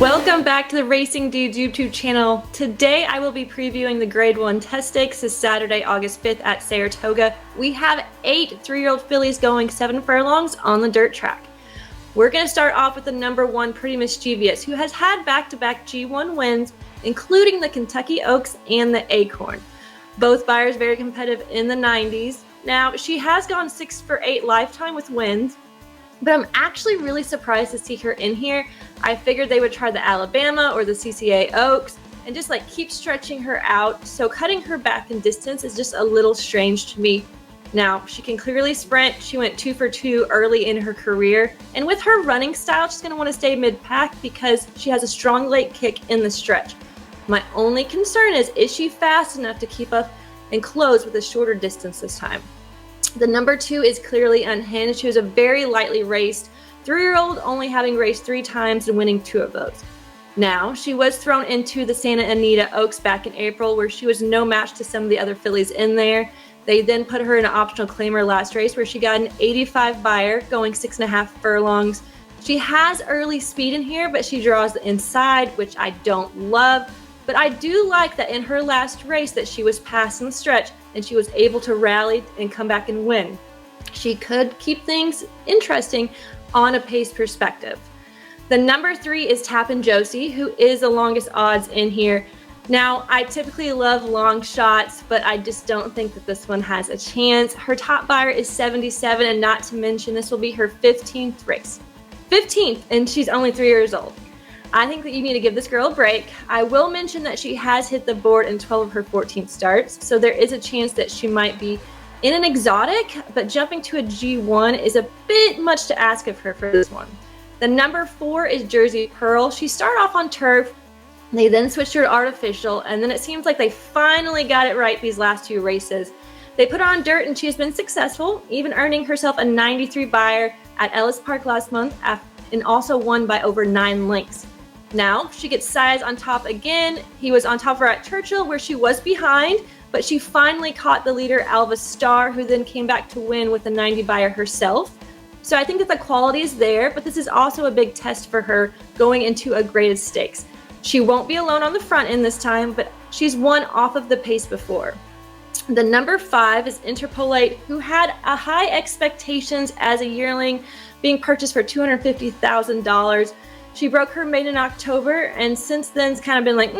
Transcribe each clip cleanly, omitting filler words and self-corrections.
Welcome back to the Racing Dudes YouTube channel. Today I will be previewing the Grade 1 Test Stakes this Saturday, August 5th at Saratoga. We have 8 3-year-old fillies going 7 furlongs on the dirt track. We're going to start off with the number 1 Pretty Mischievous, who has had back-to-back G1 wins, including the Kentucky Oaks and the Acorn. Both buyers very competitive in the 90s. Now, she has gone 6 for 8 lifetime with wins, but I'm actually really surprised to see her in here. I figured they would try the Alabama or the CCA Oaks and just like keep stretching her out. So cutting her back in distance is just a little strange to me. Now, she can clearly sprint. She went 2 for 2 early in her career. And with her running style, she's gonna wanna stay mid-pack because she has a strong late kick in the stretch. My only concern is she fast enough to keep up and close with a shorter distance this time? The number 2 is clearly unhinged. She was a very lightly raced 3-year-old, only having raced 3 times and winning 2 of those. Now, she was thrown into the Santa Anita Oaks back in April, where she was no match to some of the other fillies in there. They then put her in an optional claimer last race, where she got an 85 buyer, going 6.5 furlongs. She has early speed in here, but she draws the inside, which I don't love. But I do like that in her last race that she was passing the stretch and she was able to rally and come back and win. She could keep things interesting on a pace perspective. The number 3 is Tappin' Josie, who is the longest odds in here. Now, I typically love long shots, but I just don't think that this one has a chance. Her top buyer is 77, and not to mention this will be her 15th race. 15th, and she's only 3 years old. I think that you need to give this girl a break. I will mention that she has hit the board in 12 of her 14 starts, so there is a chance that she might be in an exotic, but jumping to a G1 is a bit much to ask of her for this one. The number 4 is Jersey Pearl. She started off on turf, they then switched her to artificial, and then it seems like they finally got it right these last 2 races. They put her on dirt and she has been successful, even earning herself a 93 buyer at Ellis Park last month and also won by over 9 lengths. Now, she gets size on top again. He was on top of her at Churchill, where she was behind, but she finally caught the leader, Alva Star, who then came back to win with a 90 buyer herself. So I think that the quality is there, but this is also a big test for her going into a graded stakes. She won't be alone on the front end this time, but she's won off of the pace before. The number 5 is Interpolite, who had a high expectations as a yearling, being purchased for $250,000. She broke her maiden in October, and since then it's kind of been like,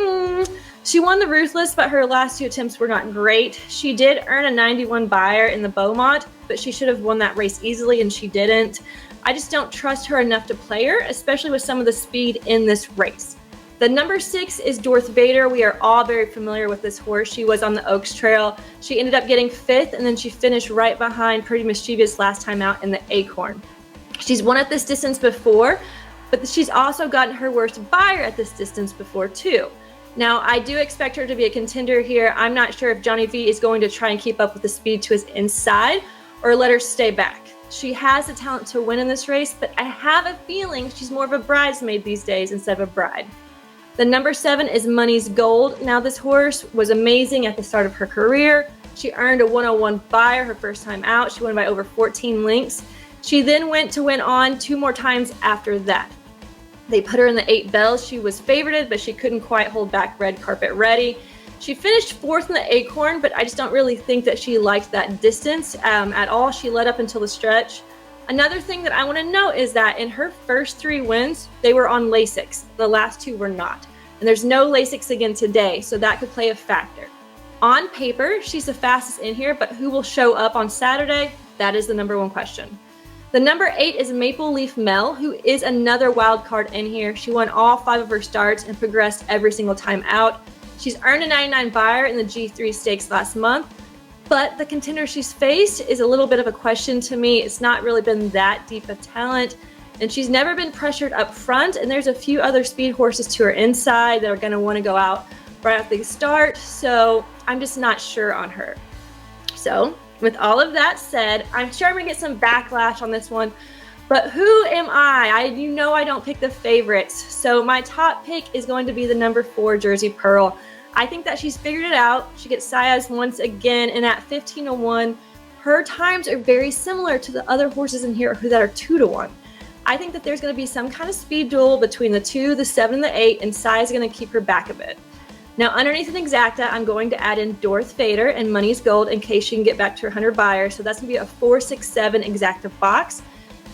She won the Ruthless, but her last 2 attempts were not great. She did earn a 91 buyer in the Beaumont, but she should have won that race easily, and she didn't. I just don't trust her enough to play her, especially with some of the speed in this race. The number 6 is Darth Vader. We are all very familiar with this horse. She was on the Oaks Trail. She ended up getting 5th, and then she finished right behind Pretty Mischievous last time out in the Acorn. She's won at this distance before, but she's also gotten her worst buyer at this distance before too. Now, I do expect her to be a contender here. I'm not sure if Johnny V is going to try and keep up with the speed to his inside or let her stay back. She has the talent to win in this race, but I have a feeling she's more of a bridesmaid these days instead of a bride. The number 7 is Money's Gold. Now, this horse was amazing at the start of her career. She earned a 101 buyer her first time out. She won by over 14 lengths. She then went to win on 2 more times after that. They put her in the 8 bells. She was favorited, but she couldn't quite hold back red carpet ready. She finished 4th in the Acorn, but I just don't really think that she liked that distance at all. She led up until the stretch. Another thing that I want to note is that in her first 3 wins, they were on Lasix. The last 2 were not. And there's no Lasix again today, so that could play a factor. On paper, she's the fastest in here, but who will show up on Saturday? That is the number 1 question. The number 8 is Maple Leaf Mel, who is another wild card in here. She won all 5 of her starts and progressed every single time out. She's earned a 99 buyer in the G3 Stakes last month, but the contender she's faced is a little bit of a question to me. It's not really been that deep of talent, and she's never been pressured up front, and there's a few other speed horses to her inside that are going to want to go out right after the start, so I'm just not sure on her. So, with all of that said, I'm sure I'm going to get some backlash on this one, but who am I? You know I don't pick the favorites, so my top pick is going to be the number 4 Jersey Pearl. I think that she's figured it out. She gets size once again, and at 15-1, her times are very similar to the other horses in here that are 2-1. I think that there's going to be some kind of speed duel between the 2, the 7, and the 8, and Sai is going to keep her back a bit. Now, underneath an exacta, I'm going to add in Darth Vader and Money's Gold in case she can get back to her 100 buyer. So that's going to be a 4, 6, 7 exacta box.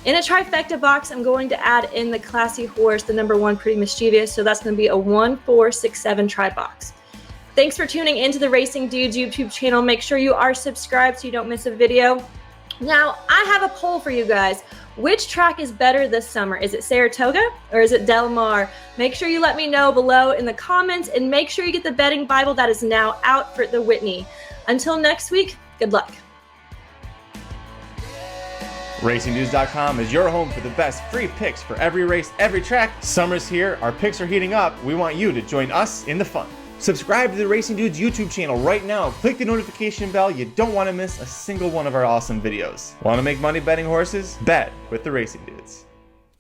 In a trifecta box, I'm going to add in the classy horse, the number 1 Pretty Mischievous. So that's going to be a 1, 4, 6, 7 tri box. Thanks for tuning into the Racing Dudes YouTube channel. Make sure you are subscribed so you don't miss a video. Now, I have a poll for you guys. Which track is better this summer? Is it Saratoga or is it Del Mar? Make sure you let me know below in the comments, and make sure you get the betting Bible that is now out for the Whitney. Until next week, good luck. RacingDudes.com is your home for the best free picks for every race, every track. Summer's here, our picks are heating up. We want you to join us in the fun. Subscribe to the Racing Dudes YouTube channel right now. Click the notification bell. You don't want to miss a single one of our awesome videos. Want to make money betting horses? Bet with the Racing Dudes.